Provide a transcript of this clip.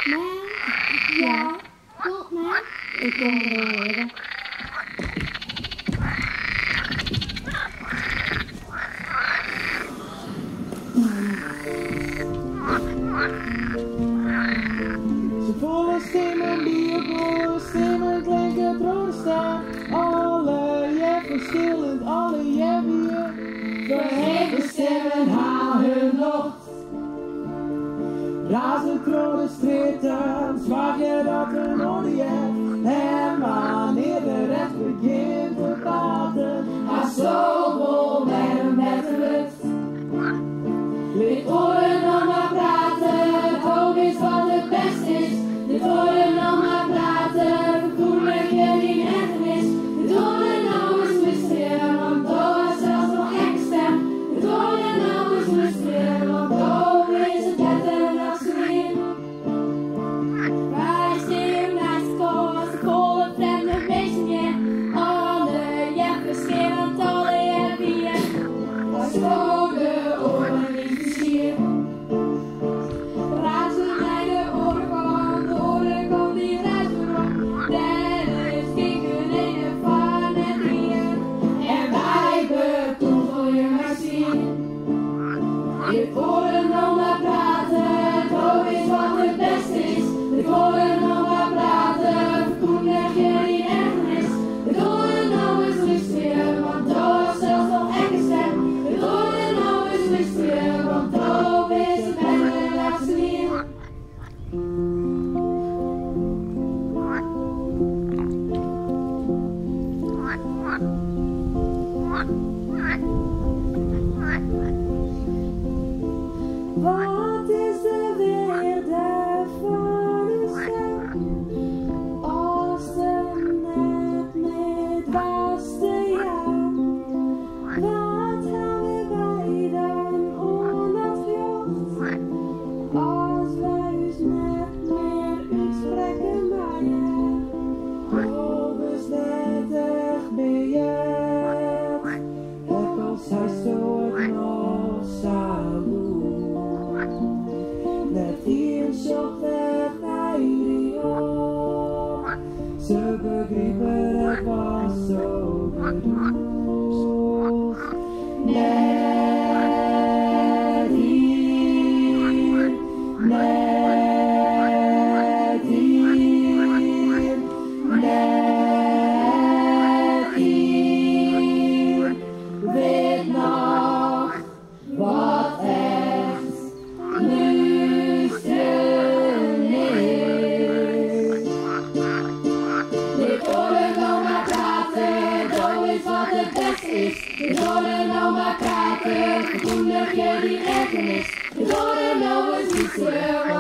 Man? Ja. Klopt, man. Ik kom er wel even. Ze volle stemmen die op volle stemmen klinken troosten. Alle jeffen stillend, alle jeffen verheven stemmen halen hun locht. Razend grote stritten, zwaar je dat een olie. En wanneer de rest begint te praten, gaat zo vol met de lucht. Licht oren dan maar praten, het hoop is wat het best is. Licht oren dan maar praten, verkoelijk je die ergernis. Licht oren nou eens luisteren, want door is zelfs nog geen stem. Licht oren nou eens luisteren, want door is het letter dat ze weer. Wij stehen naast de koos, de kolen vreemde beesten je. Alle jeffen scheren, alle jeffen je. Als de oren niet versier. Razen mij de oren van die reizen rond. Dennis kieken in de van het hier. En wij betoegen je maar zien. Je oren nog maar praten, het hoofd is wat het beste is. De oren nog maar praten, verkoelig je die ergernis. De oren nou eens luisteren, want door zelfs nog echte stem. De oren nou eens luisteren, want door is het beter dat ze niet. Wat is de weerde van de stem? Als er net niet was te jaar. Wat hebben wij dan onafgejocht? Als wij ons net meer uitspreken maar je. Overigens net echt bejaard. Heb als hij zo het nog samen. Net hier zocht echt hij die op. Ze begrepen het was zo bedoeld. Net hier, net hier, net hier. Weet nog wat echt luisteren is. Dit oren nou maar praten, dat is wat het beste is. Dit oren nou maar praten, verkoelig je die ergernis. Dit oren nou eens luisteren.